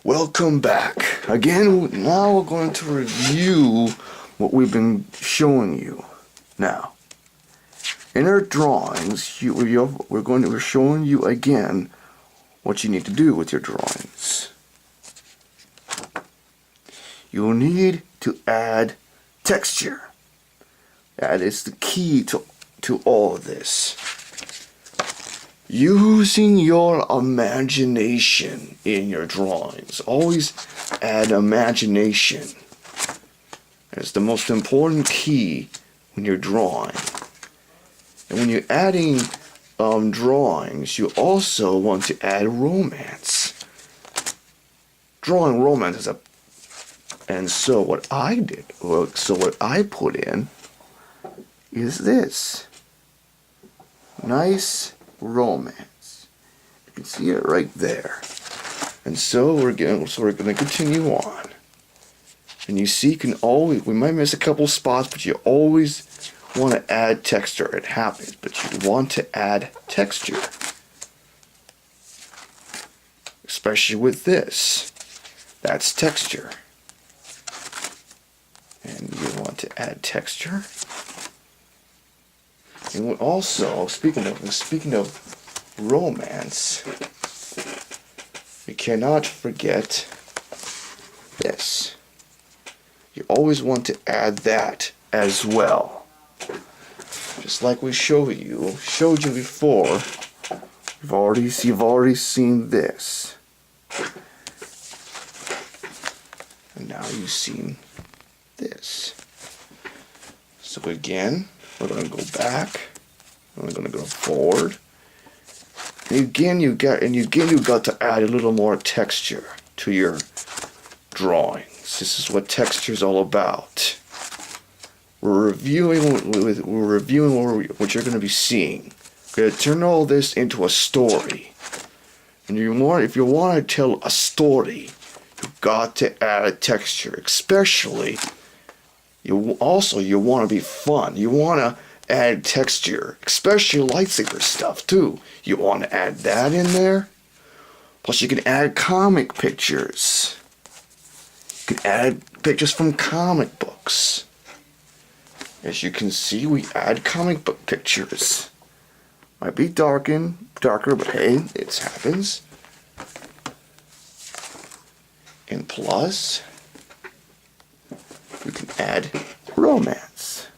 Welcome back. Again, now we're going to review what we've been showing you. Now, in our drawings, we're showing you again what you need to do with your drawings. You'll need to add texture. That is the key to all of this. Using your imagination in your drawings. Always add imagination. It's the most important key when you're drawing. And when you're adding drawings, you also want to add romance. Drawing romance is and so what I put in is this. Nice romance. You can see it right there. And so we're going to continue on. And you see, we might miss a couple spots, but you always want to add texture. It happens, but you want to add texture. Especially with this. That's texture. And you want to add texture. And also, speaking of romance, we cannot forget this. You always want to add that as well. Just like we showed you before. You've already seen this. And now you've seen this. So again, we're going to go back. We're going to go forward. And again, you got to add a little more texture to your drawings. This is what texture is all about. We're reviewing what you're going to be seeing. We're going to turn all this into a story. And if you want to tell a story, you've got to add a texture, especially. You want to be fun. You want to add texture, especially lightsaber stuff too. You want to add that in there. Plus you can add comic pictures. You can add pictures from comic books. As you can see, we add comic book pictures. Might be darker, but hey, it happens. And plus, we can add romance.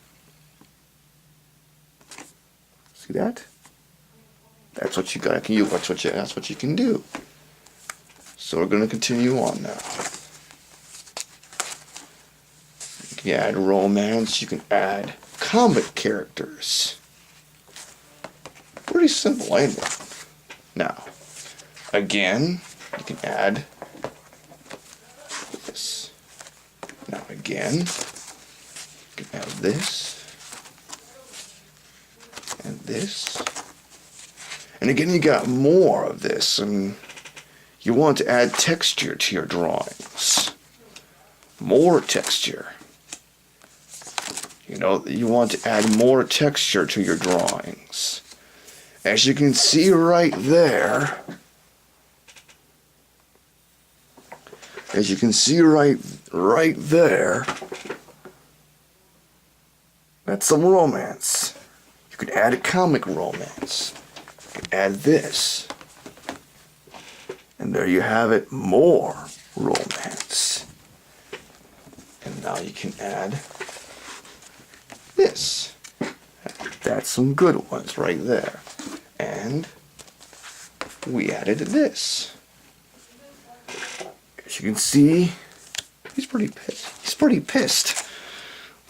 See that? That's what you got. That's what you can do. So we're going to continue on now. You can add romance. You can add comic characters. Pretty simple, ain't it? Now, again, you can add this. Now again, you can add this, and this, and again you got more of this, and you want to add texture to your drawings. More texture. You want to add more texture to your drawings. As you can see right there, right there, that's some romance. You can add a comic romance. You can add this. And there you have it, more romance. And now you can add this. That's some good ones right there. And we added this. As you can see, he's pretty pissed. He's pretty pissed.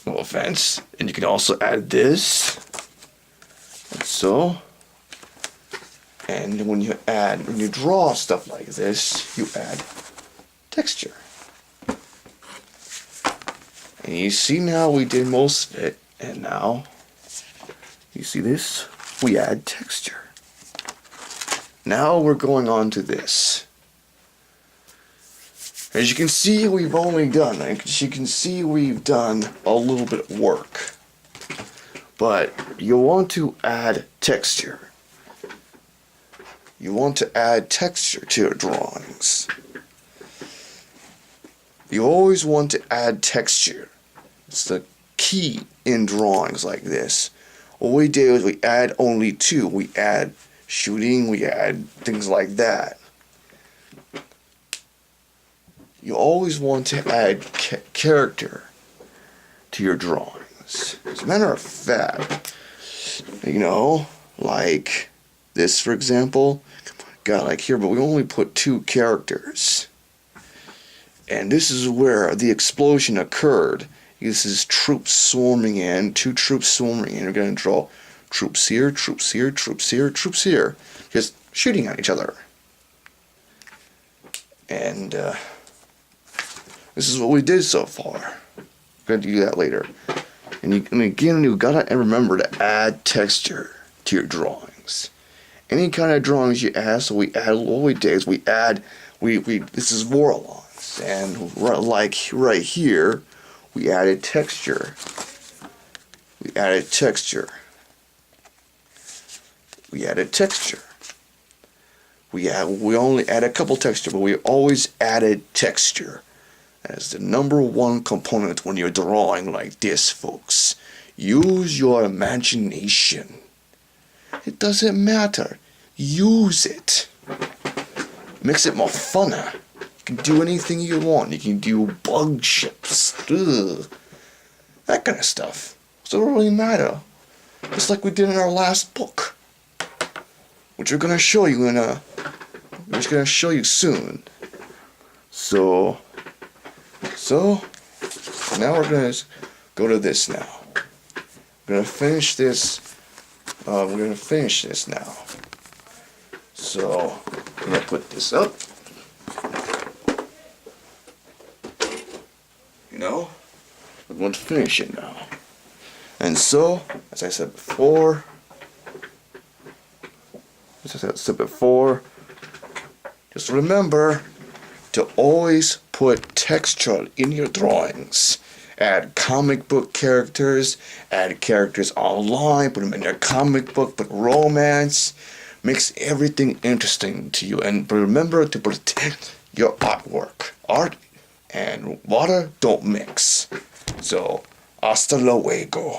No offense. And you can also add this. And so. And when you draw stuff like this, you add texture. And you see now we did most of it. And now, you see this? We add texture. Now we're going on to this. As you can see, we've done a little bit of work. But you want to add texture. You want to add texture to your drawings. You always want to add texture. It's the key in drawings like this. What we do is we add only two. We add shooting, we add things like that. You always want to add character to your drawings. As a matter of fact, you know, like this for example, got like here, but we only put two characters. And this is where the explosion occurred. This is troops swarming in, two troops swarming in. We're going to draw troops here, troops here, troops here, troops here. Just shooting at each other. And this is what we did so far. We're going to do that later. And again, you gotta remember to add texture to your drawings. Any kind of drawings you add, so we add what we did is we this is Vorlons, and like right here, we added texture. We added texture. We added texture. We only add a couple texture, but we always added texture. That is the number one component when you're drawing like this, folks. Use your imagination. It doesn't matter. Use it. Makes it more funner. You can do anything you want. You can do bug ships. Ugh. That kind of stuff. So it doesn't really matter. Just like we did in our last book. Which we're gonna show you soon. So now we're gonna go to this now. We're gonna finish this. Now. So I'm gonna put this up. You know, we're going to finish it now. And so, as I said before, just remember to always put texture in your drawings. Add comic book characters, add characters online, put them in your comic book, put romance, makes everything interesting to you. And remember to protect your artwork. Art and water don't mix. So, hasta luego.